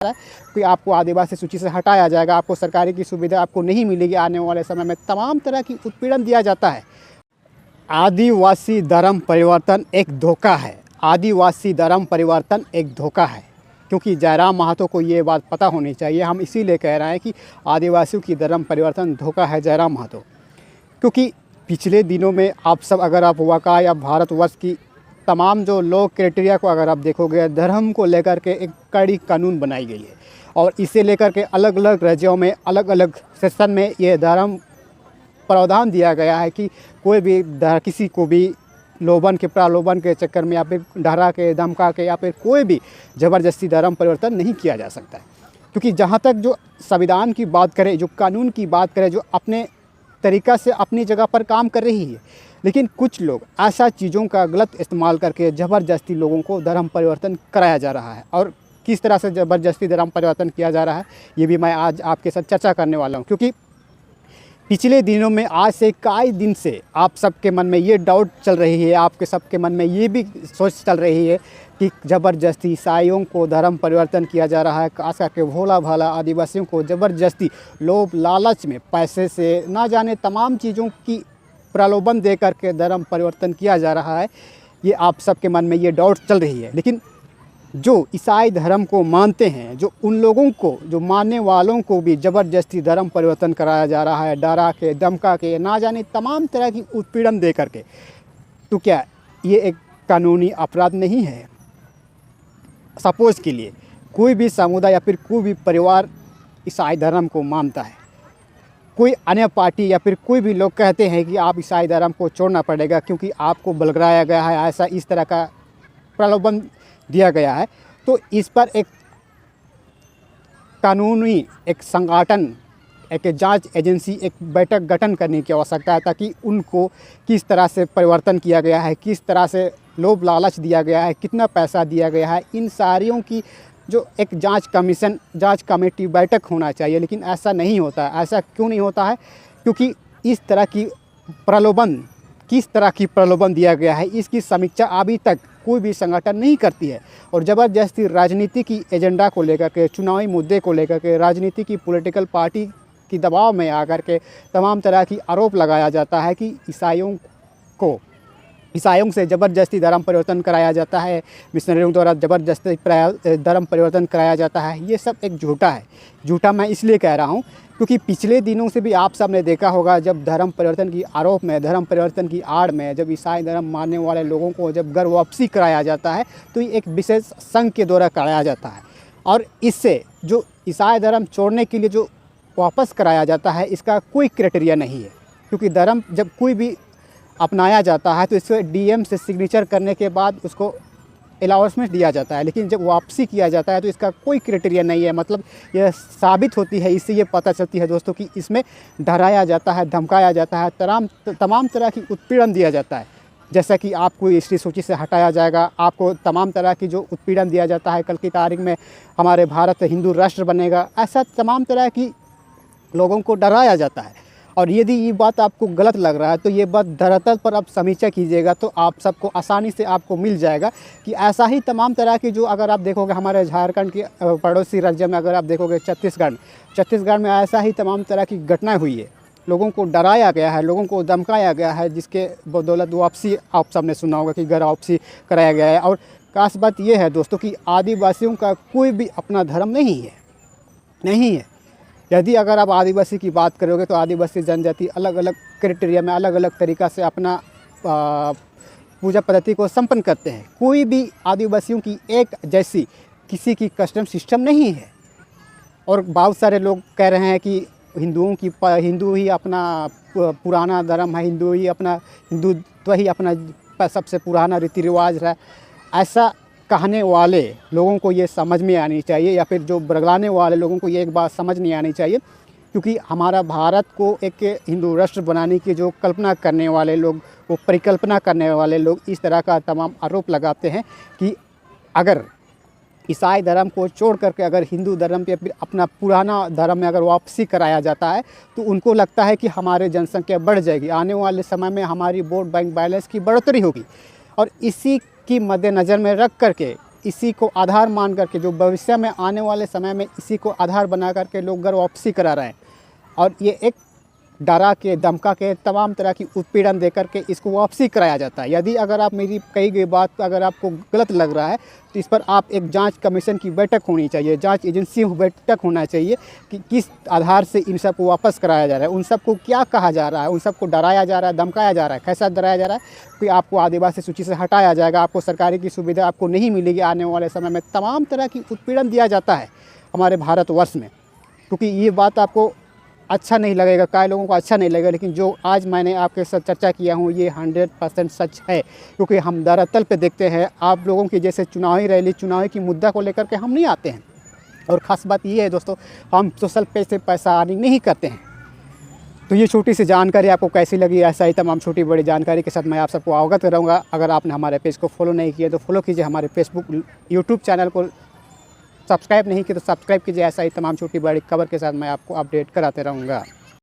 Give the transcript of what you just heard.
है कि आपको आदिवासी सूची से हटाया जाएगा, आपको सरकारी की सुविधा आपको नहीं मिलेगी आने वाले समय में, तमाम तरह की उत्पीड़न दिया जाता है। आदिवासी धर्म परिवर्तन एक धोखा है। आदिवासी धर्म परिवर्तन एक धोखा है, क्योंकि जयराम महतो को ये बात पता होनी चाहिए। हम इसीलिए कह रहे हैं कि आदिवासियों की धर्म परिवर्तन धोखा है जयराम महतो, क्योंकि पिछले दिनों में आप सब अगर आप वाक़ई या भारतवर्ष की तमाम जो लॉ क्राइटेरिया को अगर आप देखोगे, धर्म को लेकर के एक कड़ी कानून बनाई गई है और इसे लेकर के अलग अलग राज्यों में अलग अलग सेक्शन में ये धर्म प्रावधान दिया गया है कि कोई भी किसी को भी लोभन के प्रलोभन के चक्कर में या फिर डरा के धमका के या फिर कोई भी ज़बरदस्ती धर्म परिवर्तन नहीं किया जा सकता है। क्योंकि जहाँ तक जो संविधान की बात करें, जो कानून की बात करें, जो अपने तरीक़ा से अपनी जगह पर काम कर रही है, लेकिन कुछ लोग ऐसा चीज़ों का गलत इस्तेमाल करके ज़बरदस्ती लोगों को धर्म परिवर्तन कराया जा रहा है। और किस तरह से ज़बरदस्ती धर्म परिवर्तन किया जा रहा है, ये भी मैं आज आपके साथ चर्चा करने वाला हूँ। क्योंकि पिछले दिनों में आज से कई दिन से आप सबके मन में ये डाउट चल रही है, आपके सबके मन में ये भी सोच चल रही है कि ज़बरदस्ती ईसाइयों को धर्म परिवर्तन किया जा रहा है, खास करके भोला भाला आदिवासियों को ज़बरदस्ती लोभ लालच में पैसे से ना जाने तमाम चीज़ों की प्रलोभन दे करके धर्म परिवर्तन किया जा रहा है। ये आप सबके मन में ये डाउट चल रही है। लेकिन जो ईसाई धर्म को मानते हैं, जो उन लोगों को, जो मानने वालों को भी ज़बरदस्ती धर्म परिवर्तन कराया जा रहा है, डरा के धमका के ना जाने तमाम तरह की उत्पीड़न दे करके, तो क्या ये एक कानूनी अपराध नहीं है? सपोज़ के लिए कोई भी समुदाय या फिर कोई भी परिवार ईसाई धर्म को मानता है, कोई अन्य पार्टी या फिर कोई भी लोग कहते हैं कि आप ईसाई धर्म को छोड़ना पड़ेगा क्योंकि आपको बलगराया गया है, ऐसा इस तरह का प्रलोभन दिया गया है, तो इस पर एक कानूनी एक संगठन, एक जांच एजेंसी, एक बैठक गठन करने की आवश्यकता है, ताकि उनको किस तरह से परिवर्तन किया गया है, किस तरह से लोभ लालच दिया गया है, कितना पैसा दिया गया है, इन सारियों की जो एक जांच कमीशन, जांच कमेटी बैठक होना चाहिए। लेकिन ऐसा नहीं होता है। ऐसा क्यों नहीं होता है? क्योंकि इस तरह की प्रलोभन, किस तरह की प्रलोभन दिया गया है, इसकी समीक्षा अभी तक कोई भी संगठन नहीं करती है। और ज़बरदस्ती राजनीति की एजेंडा को लेकर के, चुनावी मुद्दे को लेकर के, राजनीति की पॉलिटिकल पार्टी की दबाव में आकर के तमाम तरह की आरोप लगाया जाता है कि ईसाइयों से ज़बरदस्ती धर्म परिवर्तन कराया जाता है, मिशनरियों द्वारा ज़बरदस्ती धर्म परिवर्तन कराया जाता है। ये सब एक झूठा है। झूठा मैं इसलिए कह रहा हूँ क्योंकि पिछले दिनों से भी आप सब ने देखा होगा, जब धर्म परिवर्तन की आरोप में, धर्म परिवर्तन की आड़ में जब ईसाई धर्म मानने वाले लोगों को जब घर वापसी कराया जाता है, तो ये एक विशेष संघ के द्वारा कराया जाता है। और इससे जो ईसाई धर्म छोड़ने के लिए जो वापस कराया जाता है, इसका कोई क्राइटेरिया नहीं है। क्योंकि धर्म जब कोई भी अपनाया जाता है तो इससे डीएम से सिग्नेचर करने के बाद उसको अलाउंसमेंट दिया जाता है, लेकिन जब वापसी किया जाता है तो इसका कोई क्राइटेरिया नहीं है। मतलब यह साबित होती है, इससे ये पता चलती है दोस्तों कि इसमें डराया जाता है, धमकाया जाता है, तमाम तरह की उत्पीड़न दिया जाता है। जैसा कि आपको इस सूची से हटाया जाएगा, आपको तमाम तरह की जो उत्पीड़न दिया जाता है, कल की तारीख में हमारे भारत हिंदू राष्ट्र बनेगा, ऐसा तमाम तरह की लोगों को डराया जाता है। और यदि ये बात आपको गलत लग रहा है तो ये बात धरातल पर आप समीक्षा कीजिएगा तो आप सबको आसानी से आपको मिल जाएगा कि ऐसा ही तमाम तरह की जो, अगर आप देखोगे हमारे झारखंड के पड़ोसी राज्य में, अगर आप देखोगे छत्तीसगढ़ में ऐसा ही तमाम तरह की घटनाएं हुई है। लोगों को डराया गया है, लोगों को धमकाया गया है, जिसके बदौलत वापसी आप सब ने सुना होगा कि घर वापसी कराया गया है। और खास बात यह है दोस्तों कि आदिवासियों का कोई भी अपना धर्म नहीं है। यदि अगर आप आदिवासी की बात करोगे तो आदिवासी जनजाति अलग अलग क्राइटेरिया में, अलग अलग तरीक़ा से अपना पूजा पद्धति को संपन्न करते हैं। कोई भी आदिवासियों की एक जैसी किसी की कस्टम सिस्टम नहीं है। और बहुत सारे लोग कह रहे हैं कि हिंदू ही अपना पुराना धर्म है, हिंदुत्व ही अपना सबसे पुराना रीति रिवाज है। ऐसा कहने वाले लोगों को ये समझ में आनी चाहिए, या फिर जो बरगलाने वाले लोगों को ये एक बात समझ नहीं आनी चाहिए, क्योंकि हमारा भारत को एक हिंदू राष्ट्र बनाने की जो कल्पना करने वाले लोग, वो परिकल्पना करने वाले लोग इस तरह का तमाम आरोप लगाते हैं कि अगर ईसाई धर्म को छोड़ करके अगर हिंदू धर्म पे फिर अपना पुराना धर्म में अगर वापसी कराया जाता है तो उनको लगता है कि हमारी जनसंख्या बढ़ जाएगी, आने वाले समय में हमारी वोट बैंक बैलेंस की बढ़ोतरी होगी। और इसी की मद्देनज़र में रख करके इसी को आधार मान करके, जो भविष्य में आने वाले समय में इसी को आधार बना करके लोग घर वापसी करा रहे हैं। और ये एक डरा के, धमका के, तमाम तरह की उत्पीड़न देकर के इसको वापसी कराया जाता है। यदि अगर आप मेरी कही गई बात अगर आपको गलत लग रहा है तो इस पर आप एक जांच कमीशन की बैठक होनी चाहिए, जांच एजेंसी बैठक होना चाहिए कि किस आधार से इन सबको वापस कराया जा रहा है, उन सबको क्या कहा जा रहा है, उन सबको डराया जा रहा है, धमकाया जा रहा है। कैसा डराया जा रहा है कि आपको आदिवासी सूची से हटाया जाएगा, आपको सरकारी की सुविधा आपको नहीं मिलेगी आने वाले समय में। तमाम तरह की उत्पीड़न दिया जाता है हमारे भारतवर्ष में, क्योंकि ये बात आपको अच्छा नहीं लगेगा, कई लोगों को अच्छा नहीं लगेगा, लेकिन जो आज मैंने आपके साथ चर्चा किया हूँ ये 100% सच है। क्योंकि हम धरातल पे देखते हैं, आप लोगों की जैसे चुनावी रैली, चुनावी की मुद्दा को लेकर के हम नहीं आते हैं। और ख़ास बात ये है दोस्तों, हम सोशल पेज से पैसा अर्निंग नहीं करते हैं। तो ये छोटी सी जानकारी आपको कैसी लगी, ऐसा ही तमाम छोटी बड़ी जानकारी के साथ मैं आप सबको अवगत कराऊँगा। अगर आपने हमारे पेज को फॉलो नहीं किया तो फॉलो कीजिए, हमारे फेसबुक यूट्यूब चैनल को सब्सक्राइब नहीं किया तो सब्सक्राइब कीजिए। ऐसा ही तमाम छोटी बड़ी खबर के साथ मैं आपको अपडेट कराते रहूँगा।